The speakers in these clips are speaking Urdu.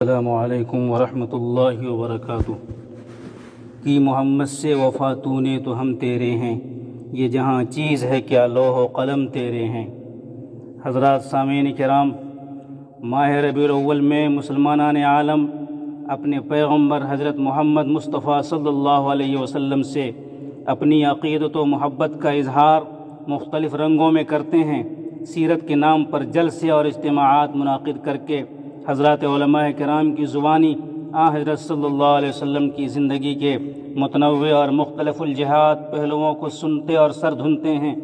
السلام علیکم ورحمۃ اللہ وبرکاتہ۔ کی محمد سے وفا تو نے تو ہم تیرے ہیں، یہ جہاں چیز ہے کیا لوح و قلم تیرے ہیں۔ حضرات سامعین کرام، ماہ ربیع الاول میں مسلمانان عالم اپنے پیغمبر حضرت محمد مصطفیٰ صلی اللہ علیہ وسلم سے اپنی عقیدت و محبت کا اظہار مختلف رنگوں میں کرتے ہیں۔ سیرت کے نام پر جلسے اور اجتماعات منعقد کر کے حضرات علماء کرام کی زبانی حضرت صلی اللہ علیہ وسلم کی زندگی کے متنوع اور مختلف الجہات پہلوؤں کو سنتے اور سر دھنتے ہیں۔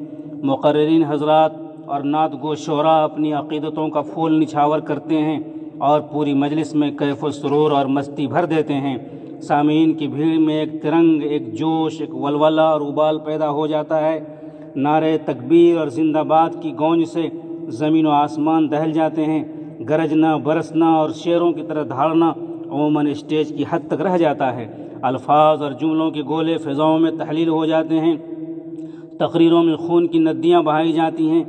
مقررین حضرات اور نعت گو شعراء اپنی عقیدتوں کا پھول نچھاور کرتے ہیں اور پوری مجلس میں کیف و سرور اور مستی بھر دیتے ہیں۔ سامعین کی بھیڑ میں ایک ترنگ، ایک جوش، ایک ولولہ اور ابال پیدا ہو جاتا ہے۔ نعرے تکبیر اور زندہ باد کی گونج سے زمین و آسمان دہل جاتے ہیں۔ گرجنا، برسنا اور شیروں کی طرح دھاڑنا عموماً اسٹیج کی حد تک رہ جاتا ہے۔ الفاظ اور جملوں کے گولے فضاؤں میں تحلیل ہو جاتے ہیں۔ تقریروں میں خون کی ندیاں بہائی جاتی ہیں،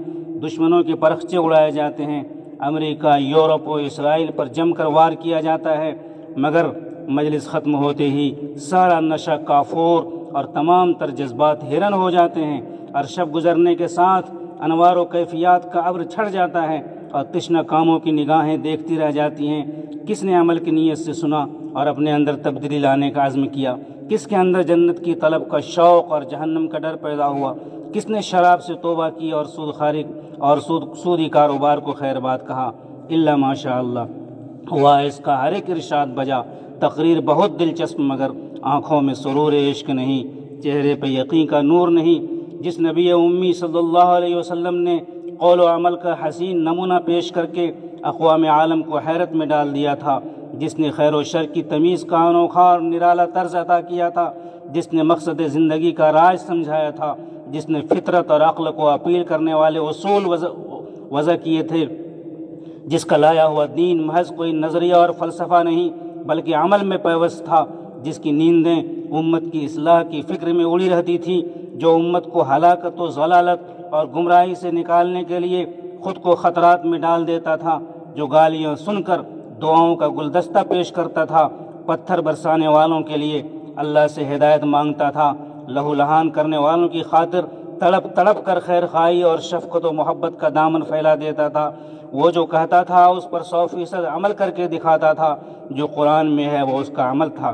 دشمنوں کے پرخچے اڑائے جاتے ہیں، امریکہ، یورپ و اسرائیل پر جم کر وار کیا جاتا ہے، مگر مجلس ختم ہوتے ہی سارا نشہ کافور اور تمام تر جذبات ہرن ہو جاتے ہیں۔ اور شب گزرنے کے ساتھ انوار و کیفیات کا ابر چھڑ جاتا ہے اور تشنہ کاموں کی نگاہیں دیکھتی رہ جاتی ہیں۔ کس نے عمل کی نیت سے سنا اور اپنے اندر تبدیلی لانے کا عزم کیا؟ کس کے اندر جنت کی طلب کا شوق اور جہنم کا ڈر پیدا ہوا؟ کس نے شراب سے توبہ کی اور سودی کاروبار کو خیر بات کہا؟ الا ماشاء اللہ، واعظ کا ہر ایک ارشاد بجا۔ تقریر بہت دلچسپ، مگر آنکھوں میں سرور عشق نہیں، چہرے پہ یقین کا نور نہیں۔ جس نبی امی صلی اللہ علیہ وسلم نے قول و عمل کا حسین نمونہ پیش کر کے اقوام عالم کو حیرت میں ڈال دیا تھا، جس نے خیر و شر کی تمیز کا انوکھا اور نرالا طرز عطا کیا تھا، جس نے مقصد زندگی کا راز سمجھایا تھا، جس نے فطرت اور عقل کو اپیل کرنے والے اصول وضع کیے تھے، جس کا لایا ہوا دین محض کوئی نظریہ اور فلسفہ نہیں بلکہ عمل میں پیوست تھا، جس کی نیندیں امت کی اصلاح کی فکر میں اڑی رہتی تھی، جو امت کو ہلاکت و ضلالت اور گمراہی سے نکالنے کے لیے خود کو خطرات میں ڈال دیتا تھا، جو گالیاں سن کر دعاؤں کا گلدستہ پیش کرتا تھا، پتھر برسانے والوں کے لیے اللہ سے ہدایت مانگتا تھا، لہو لہان کرنے والوں کی خاطر تڑپ تڑپ کر خیر خواہی اور شفقت و محبت کا دامن پھیلا دیتا تھا۔ وہ جو کہتا تھا اس پر 100% عمل کر کے دکھاتا تھا، جو قرآن میں ہے وہ اس کا عمل تھا۔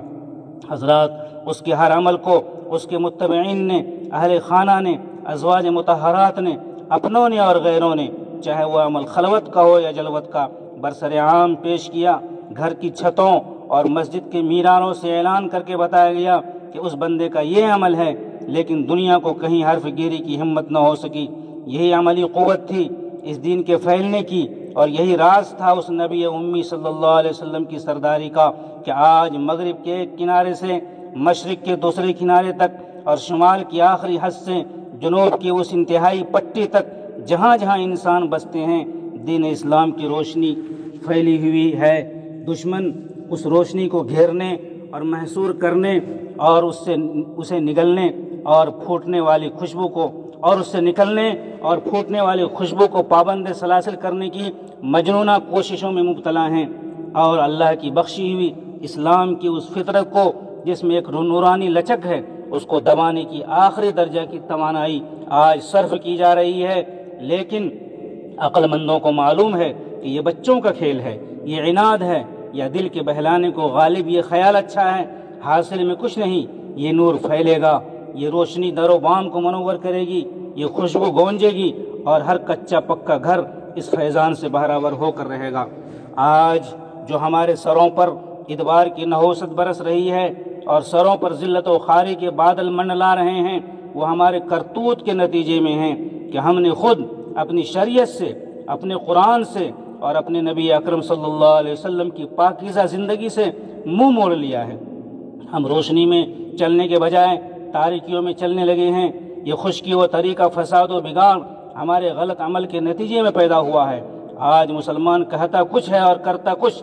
حضرات، اس کے ہر عمل کو اس کے متبعین نے، اہل خانہ نے، ازواج مطہرات نے، اپنوں نے اور غیروں نے، چاہے وہ عمل خلوت کا ہو یا جلوت کا، برسر عام پیش کیا۔ گھر کی چھتوں اور مسجد کے میناروں سے اعلان کر کے بتایا گیا کہ اس بندے کا یہ عمل ہے، لیکن دنیا کو کہیں حرف گیری کی ہمت نہ ہو سکی۔ یہی عملی قوت تھی اس دین کے پھیلنے کی، اور یہی راز تھا اس نبی امی صلی اللہ علیہ وسلم کی سرداری کا کہ آج مغرب کے ایک کنارے سے مشرق کے دوسرے کنارے تک، اور شمال کی آخری حد سے جنوب کی اس انتہائی پٹی تک، جہاں جہاں انسان بستے ہیں، دین اسلام کی روشنی پھیلی ہوئی ہے۔ دشمن اس روشنی کو گھیرنے اور محصور کرنے اور اسے نگلنے اور پھوٹنے والی خوشبو کو پابند سلاسل کرنے کی مجنونہ کوششوں میں مبتلا ہیں، اور اللہ کی بخشی ہوئی اسلام کی اس فطرت کو جس میں ایک نورانی لچک ہے، اس کو دبانے کی آخری درجہ کی توانائی آج صرف کی جا رہی ہے۔ لیکن عقل مندوں کو معلوم ہے کہ یہ بچوں کا کھیل ہے، یہ عناد ہے، یا دل کے بہلانے کو غالب یہ خیال اچھا ہے، حاصل میں کچھ نہیں۔ یہ نور پھیلے گا، یہ روشنی در و بام کو منور کرے گی، یہ خوشبو گونجے گی، اور ہر کچا پکا گھر اس فیضان سے بہرور ہو کر رہے گا۔ آج جو ہمارے سروں پر ادوار کی نحوست برس رہی ہے اور سروں پر ذلت و خواری کے بادل منڈلا رہے ہیں، وہ ہمارے کرتوت کے نتیجے میں ہیں کہ ہم نے خود اپنی شریعت سے، اپنے قرآن سے اور اپنے نبی اکرم صلی اللہ علیہ وسلم کی پاکیزہ زندگی سے منہ موڑ لیا ہے۔ ہم روشنی میں چلنے کے بجائے تاریکیوں میں چلنے لگے ہیں۔ یہ خشکی و طریقہ فساد و بگاڑ ہمارے غلط عمل کے نتیجے میں پیدا ہوا ہے۔ آج مسلمان کہتا کچھ ہے اور کرتا کچھ،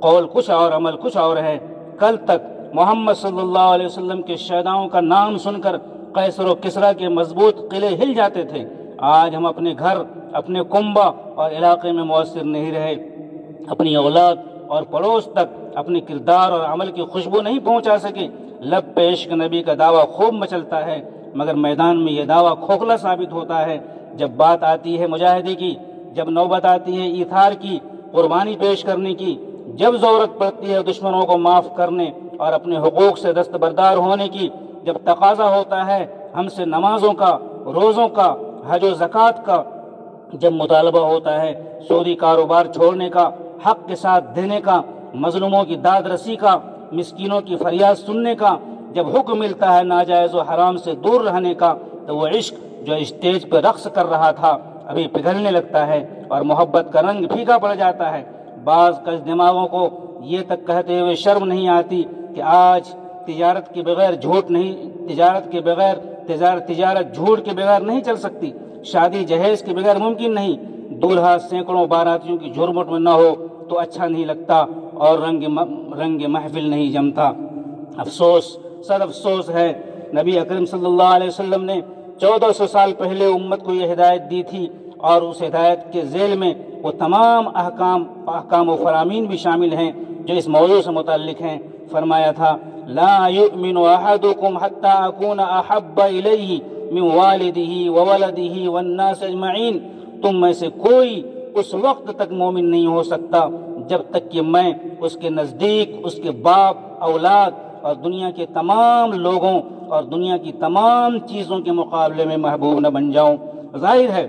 قول کچھ اور عمل کچھ اور ہے۔ کل تک محمد صلی اللہ علیہ وسلم کے شہداؤں کا نام سن کر قیصر و کسریٰ کے مضبوط قلعے ہل جاتے تھے۔ آج ہم اپنے گھر، اپنے کنبہ اور علاقے میں مؤثر نہیں رہے، اپنی اولاد اور پڑوس تک اپنے کردار اور عمل کی خوشبو نہیں پہنچا سکے۔ لب پہ عشق نبی کا دعویٰ خوب مچلتا ہے، مگر میدان میں یہ دعویٰ کھوکھلا ثابت ہوتا ہے۔ جب بات آتی ہے مجاہدے کی، جب نوبت آتی ہے ایثار کی، قربانی پیش کرنے کی، جب ضرورت پڑتی ہے دشمنوں کو معاف کرنے اور اپنے حقوق سے دستبردار ہونے کی، جب تقاضا ہوتا ہے ہم سے نمازوں کا، روزوں کا، حج و زکوٰۃ کا، جب مطالبہ ہوتا ہے سودی کاروبار چھوڑنے کا، حق کے ساتھ دینے کا، مظلوموں کی داد رسی کا، مسکینوں کی فریاد سننے کا، جب حکم ملتا ہے ناجائز و حرام سے دور رہنے کا، تو وہ عشق جو اسٹیج پہ رقص کر رہا تھا ابھی پگھلنے لگتا ہے اور محبت کا رنگ پھیکا پڑ جاتا ہے۔ بعض کش دماغوں کو یہ تک کہتے ہوئے شرم نہیں آتی کہ آج تجارت کے بغیر تجارت جھوٹ کے بغیر نہیں چل سکتی، شادی جہیز کے بغیر ممکن نہیں، دولہا سینکڑوں باراتیوں کی جھرمٹ میں نہ ہو تو اچھا نہیں لگتا اور رنگ محفل نہیں جمتا۔ افسوس، صد افسوس ہے، نبی اکرم صلی اللہ علیہ وسلم نے 1400 سال پہلے امت کو یہ ہدایت دی تھی، اور اس ہدایت کے ذیل میں وہ تمام احکام و فرامین بھی شامل ہیں جو اس موضوع سے متعلق ہیں۔ فرمایا تھا لا یؤمن احدکم حتی اکون احب الیہ من والدہ وولدہ والناس اجمعین، تم میں سے کوئی اس وقت تک مومن نہیں ہو سکتا جب تک کہ میں اس کے نزدیک اس کے باپ، اولاد اور دنیا کے تمام لوگوں اور دنیا کی تمام چیزوں کے مقابلے میں محبوب نہ بن جاؤں۔ ظاہر ہے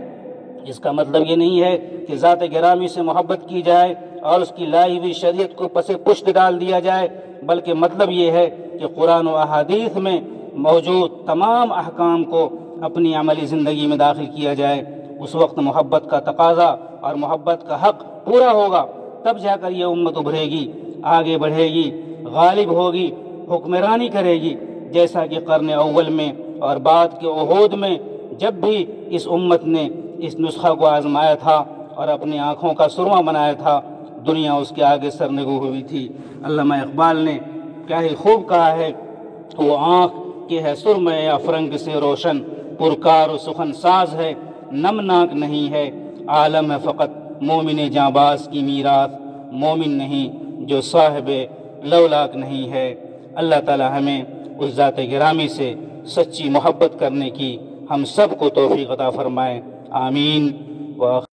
اس کا مطلب یہ نہیں ہے کہ ذات گرامی سے محبت کی جائے اور اس کی لائی ہوئی شریعت کو پس پشت ڈال دیا جائے، بلکہ مطلب یہ ہے کہ قرآن و احادیث میں موجود تمام احکام کو اپنی عملی زندگی میں داخل کیا جائے۔ اس وقت محبت کا تقاضا اور محبت کا حق پورا ہوگا، تب جا کر یہ امت ابھرے گی، آگے بڑھے گی، غالب ہوگی، حکمرانی کرے گی، جیسا کہ قرن اول میں اور بعد کے عہود میں جب بھی اس امت نے اس نسخہ کو آزمایا تھا اور اپنی آنکھوں کا سرما بنایا تھا، دنیا اس کے آگے سرنگو ہوئی تھی۔ علامہ اقبال نے کیا ہی خوب کہا ہے، وہ آنکھ کے ہے سرمہ افرنگ سے روشن، پرکار و سخن ساز ہے، نمناک نہیں ہے، عالم ہے فقط مومن جانباز کی میراث، مومن نہیں جو صاحب لولاک نہیں ہے۔ اللہ تعالی ہمیں اس ذات گرامی سے سچی محبت کرنے کی ہم سب کو توفیق عطا فرمائے، آمین۔